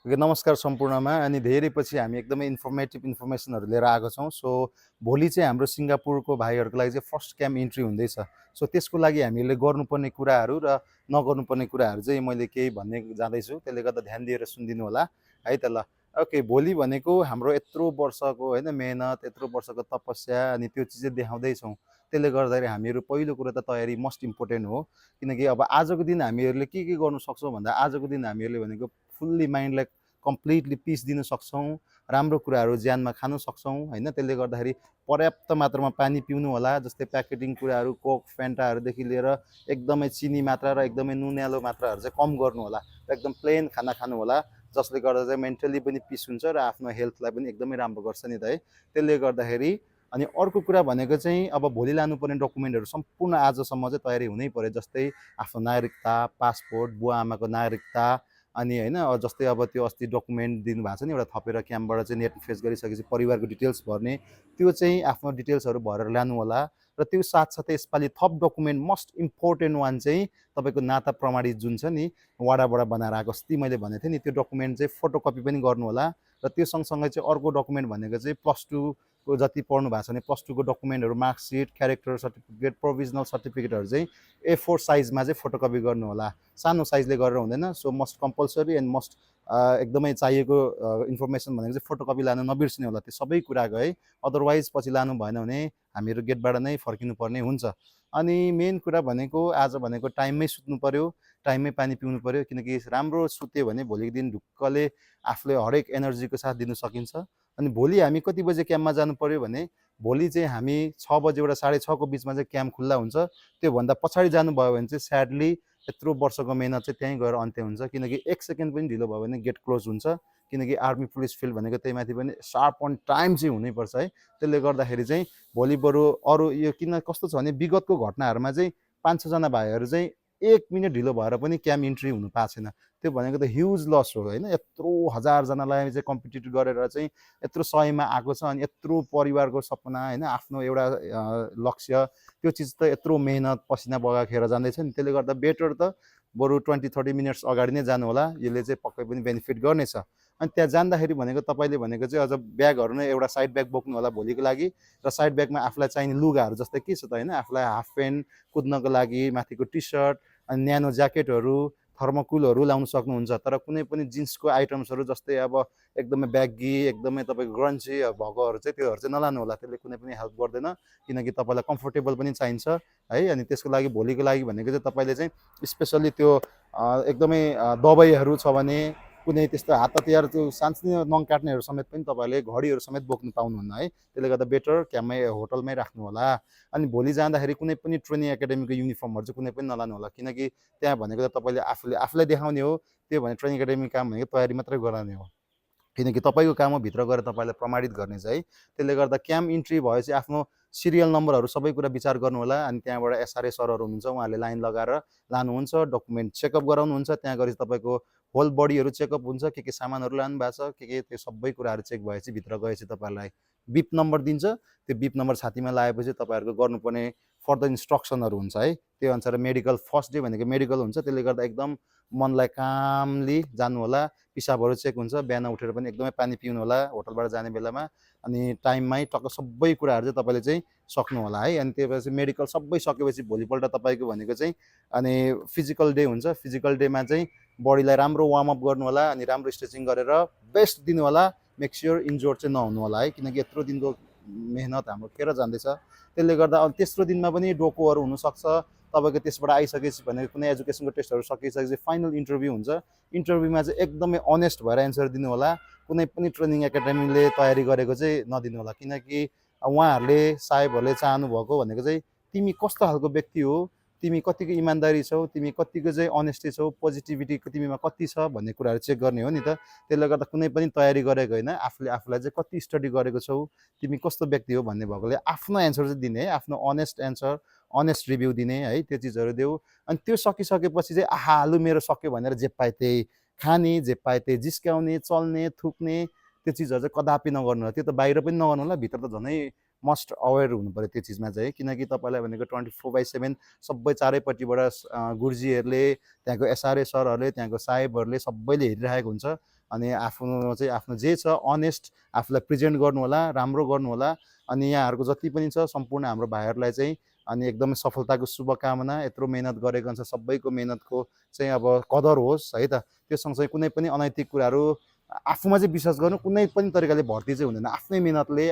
Okay, नमस्कार सम्पूर्णमा। अनि धेरै पछि हामी एकदमै इन्फर्मेटिभ इन्फर्मेसनहरू लिएर आएको छौँ। सो भोलि चाहिँ हाम्रो सिङ्गापुरको भाइहरूको लागि चाहिँ फर्स्ट क्याम्प इन्ट्री हुँदैछ। सो त्यसको लागि हामीले गर्नुपर्ने कुराहरू र नगर्नुपर्ने कुराहरू चाहिँ मैले केही भन्ने जाँदैछु, त्यसले गर्दा ध्यान दिएर सुनिदिनु होला है त। ल ओके, भोलि भनेको हाम्रो यत्रो वर्षको होइन मेहनत, यत्रो वर्षको तपस्या, अनि त्यो चिज चाहिँ देखाउँदैछौँ। त्यसले गर्दाखेरि हामीहरू पहिलो कुरो त तयारी मस्ट इम्पोर्टेन्ट हो। किनकि अब आजको दिन हामीहरूले के गर्नु सक्छौँ भन्दा आजको दिन हामीहरूले भनेको फुल्ली माइन्डलाई कम्प्लिटली पिस दिन सक्छौँ, राम्रो कुराहरू ज्यानमा खानु सक्छौँ होइन। त्यसले गर्दाखेरि पर्याप्त मात्रामा पानी पिउनु होला। जस्तै प्याकेटिङ कुराहरू कोक फ्यान्टाहरूदेखि लिएर एकदमै चिनी मात्रा र एकदमै नुनियालो मात्राहरू चाहिँ कम गर्नु होला र एकदम प्लेन खाना खानु होला, जसले गर्दा चाहिँ मेन्टली पनि पिस हुन्छ र आफ्नो हेल्थलाई पनि एकदमै राम्रो गर्छ नि त है। त्यसले गर्दाखेरि अनि अर्को कुरा भनेको चाहिँ अब भोलि लानुपर्ने डकुमेन्टहरू सम्पूर्ण आजसम्म चाहिँ तयारी हुनै पऱ्यो। जस्तै आफ्नो नागरिकता, पासपोर्ट, बुवा आमाको नागरिकता, अनि होइन जस्तै अब त्यो अस्ति डकुमेन्ट दिनुभएको छ नि एउटा थपेर क्याम्पबाट चाहिँ नेट फेस गरिसकेपछि परिवारको डिटेल्स भर्ने, त्यो चाहिँ आफ्नो डिटेल्सहरू भरेर लानु होला। र त्यो साथसाथै यसपालि थप डकुमेन्ट मस्ट इम्पोर्टेन्ट वान चाहिँ तपाईँको नाता प्रमाणित जुन छ नि वाडाबाट बनाएर आएको अस्ति मैले भनेको थिएँ नि, त्यो डकुमेन्ट चाहिँ फोटोकपी पनि गर्नु होला। र त्यो सँगसँगै चाहिँ अर्को डकुमेन्ट भनेको चाहिँ +2को जति पढ्नु भएको छ भने +2को डकुमेन्टहरू, मार्कसिट, क्यारेक्टर सर्टिफिकेट, प्रोभिजनल सर्टिफिकेटहरू चाहिँ A4 साइजमा चाहिँ फोटोकपी गर्नु होला। सानो साइजले गरेर हुँदैन। So must compulsory and must एकदमै चाहिएको इन्फर्मेसन भनेको चाहिँ फोटोकपी लानु नबिर्सिने होला त्यो सबै कुराको है। अदरवाइज पछि लानु भएन भने हामीहरू गेटबाट नै फर्किनु पर्ने हुन्छ। अनि मेन कुरा भनेको आज भनेको टाइममै सुत्नु पऱ्यो, टाइममै पानी पिउनु पऱ्यो। किनकि राम्रो सुत्यो भने भोलिको दिन ढुक्कले आफूले हरेक एनर्जीको साथ दिनु सकिन्छ। अनि भोलि हामी कति बजे क्याम्पमा जानु पऱ्यो भने भोलि चाहिँ हामी 6 बजेबाट 6:30को बिचमा चाहिँ क्याम्प खुल्ला हुन्छ। त्योभन्दा पछाडि जानुभयो भने चाहिँ स्याडली यत्रो वर्षको मेहनत चाहिँ त्यहीँ गएर अन्त्य हुन्छ। किनकि 1 सेकेन्ड पनि ढिलो भयो भने गेट क्लोज हुन्छ। किनकि आर्मी पुलिस फिल्ड भनेको त्यही माथि पनि सार्प अन टाइम चाहिँ हुनैपर्छ है। त्यसले गर्दाखेरि चाहिँ भोलि बरु अरू यो किन कस्तो छ भने विगतको घटनाहरूमा चाहिँ 5-6 जना भाइहरू चाहिँ 1 मिनट ढिलो भएर पनि क्याम्प इन्ट्री हुनु पाएको छैन। त्यो भनेको त ह्युज लस हो होइन। यत्रो 1000 जनालाई चाहिँ कम्पिटिट गरेर चाहिँ यत्रो 100मा आएको छ। अनि यत्रो परिवारको सपना होइन, आफ्नो एउटा लक्ष्य, त्यो चिज त यत्रो मेहनत पसिना बगाएर जाँदैछ नि। त्यसले गर्दा बेटर त बरु 20-30 मिनट्स अगाडि नै जानु होला। यसले चाहिँ पक्कै पनि बेनिफिट गर्नेछ। अनि त्यहाँ जाँदाखेरि भनेको तपाईँले भनेको चाहिँ अझ ब्यागहरू नै एउटा साइड ब्याग बोक्नु होला भोलिको लागि। र साइड ब्यागमा आफूलाई चाहिने लुगाहरू जस्तै के छ त होइन, आफूलाई हाफ प्यान्ट कुद्नको लागि, माथिको टी सर्ट, अनि न्यानो ज्याकेटहरू, थर्मोकुलहरू लाउनु सक्नुहुन्छ। तर कुनै पनि जिन्सको आइटम्सहरू जस्तै अब एकदमै ब्यागी, एकदमै तपाईँको ग्रन्ची भएकोहरू चाहिँ त्योहरू चाहिँ नलानु होला। त्यसले कुनै पनि हेल्प गर्दैन। किनकि तपाईँलाई कम्फोर्टेबल पनि चाहिन्छ है। अनि त्यसको लागि भोलिको लागि भनेको चाहिँ तपाईँले चाहिँ स्पेसल्ली त्यो एकदमै दबाईहरू छ भने कुनै त्यस्तो हात हतियार त्यो सानसानो नङ काट्नेहरू समेत पनि तपाईँहरूले घडीहरू समेत बोक्नु पाउनुहुन्न है। त्यसले गर्दा बेटर क्याम्पमै होटलमै राख्नु होला। अनि भोलि जाँदाखेरि कुनै पनि ट्रेनिङ एकाडेमीको युनिफर्महरू चाहिँ कुनै पनि नलानु होला। किनकि त्यहाँ भनेको त तपाईँले आफूलाई देखाउने हो। त्यो भने ट्रेनिङ एकाडेमी काम भनेको तयारी मात्रै गराउने हो। किनकि तपाईँको काम हो भित्र गएर तपाईँलाई प्रमाणित गर्ने चाहिँ। त्यसले गर्दा क्याम्प इन्ट्री भएपछि आफ्नो सिरियल नम्बरहरू सबै कुरा विचार गर्नु होला। अनि त्यहाँबाट एसआरए सरहरू हुनुहुन्छ, उहाँहरूले लाइन लगाएर लानुहुन्छ, डकुमेन्ट चेकअप गराउनुहुन्छ। त्यहाँ गएर तपाईँको होल बडीहरू चेकअप हुन्छ, के सामानहरू लानु भएको छ, के त्यो सबै कुराहरू चेक भएपछि भित्र गएपछि तपाईँहरूलाई बिप नम्बर दिन्छ। त्यो बिप नम्बर छातीमा लगाएपछि तपाईँहरूको गर्नुपर्ने फर्दर इन्स्ट्रक्सनहरू हुन्छ है। त्यो अनुसार मेडिकल फर्स्ट डे भनेको मेडिकल हुन्छ। त्यसले गर्दा एकदम मनलाई कामली जानु होला। पिसाबहरू चेक हुन्छ। बिहान उठेर पनि एकदमै पानी पिउनु होला होटलबाट जाने बेलामा। अनि टाइममै टक्क सबै कुराहरू चाहिँ तपाईँले चाहिँ सक्नु होला है। अनि त्यसपछि मेडिकल सबै सकेपछि भोलिपल्ट तपाईँको भनेको चाहिँ अनि फिजिकल डे हुन्छ। फिजिकल डेमा चाहिँ बडीलाई राम्रो वार्मअप गर्नु होला। अनि राम्रो स्ट्रेचिङ गरेर बेस्ट दिनु होला। मेक स्योर इन्जोर्ड चाहिँ नहुनु होला है। किनकि यत्रो दिनको मेहनत हाम्रो खेर जाँदैछ। त्यसले गर्दा अब तेस्रो दिनमा पनि डोकोहरू हुनसक्छ। तपाईँको त्यसबाट आइसकेपछि भनेको कुनै एजुकेसनको टेस्टहरू सकिसकेपछि फाइनल इन्टरभ्यू हुन्छ। इन्टरभ्यूमा चाहिँ एकदमै अनेस्ट भएर एन्सर दिनु होला। कुनै पनि ट्रेनिङ एकाडेमीले तयारी गरेको चाहिँ नदिनु होला। किनकि उहाँहरूले साहेबहरूले चाहनुभएको भनेको चाहिँ तिमी कस्तो खालको व्यक्ति हो, तिमी कतिको इमान्दारी छौ, तिमी कतिको चाहिँ अनेस्टी छौ, पोजिटिभिटी तिमीमा कति छ भन्ने कुराहरू चेक गर्ने हो नि त। त्यसले गर्दा कुनै पनि तयारी गरेको होइन, आफूलाई चाहिँ कति स्टडी गरेको छौ, तिमी कस्तो व्यक्ति हो भन्ने भएकोले आफ्नो एन्सर चाहिँ दिने है। आफ्नो अनेस्ट एन्सर, अनेस्ट रिभ्यू दिने है। त्यो चिजहरू देऊ। अनि त्यो सकिसकेपछि चाहिँ आहा लु मेरो सक्यो भनेर जे पाए त्यही खाने, जे पाए त्यही जिस्क्याउने, चल्ने, थुक्ने, त्यो चिजहरू चाहिँ कदापि नगर्नु होला। त्यो त बाहिर पनि नगर्नु होला, भित्र त झनै मस्ट अवेर हुनु पऱ्यो त्यो चिजमा चाहिँ। किनकि तपाईँलाई भनेको 24/7 सबै चारैपट्टिबाट गुरुजीहरूले, त्यहाँको एसआरए सरहरूले, त्यहाँको साहेबहरूले सबैले हेरिरहेको हुन्छ। अनि आफ्नो चाहिँ आफ्नो जे छ अनेस्ट आफूलाई प्रेजेन्ट गर्नुहोला, राम्रो गर्नुहोला। अनि यहाँहरूको जति पनि छ सम्पूर्ण हाम्रो भाइहरूलाई चाहिँ अनि एकदमै सफलताको शुभकामना। यत्रो मेहनत गरेको हुन्छ, सबैको मेहनतको चाहिँ अब कदर होस् है त। त्यो सँगसँगै कुनै पनि अनैतिक कुराहरू आफूमा चाहिँ विश्वास गर्नु, कुनै पनि तरिकाले भर्ती चाहिँ हुँदैन। आफ्नै मेहनतले,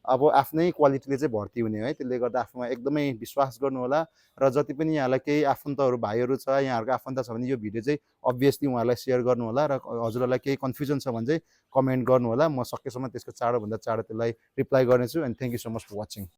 आफ्नै क्वालिटीले चाहिँ भर्ती हुने है। त्यसले गर्दा आफूमा एकदमै विश्वास गर्नुहोला। र जति पनि यहाँलाई केही आफन्तहरू भाइहरू छ, यहाँहरूको आफन्त छ भने यो भिडियो चाहिँ अभियसली उहाँहरूलाई सेयर गर्नुहोला। र हजुरहरूलाई केही कन्फ्युजन छ भने चाहिँ कमेन्ट गर्नुहोला। म सकेसम्म त्यसको चाँडोभन्दा चाँडो त्यसलाई रिप्लाई गर्नेछु। And thank you so much for watching.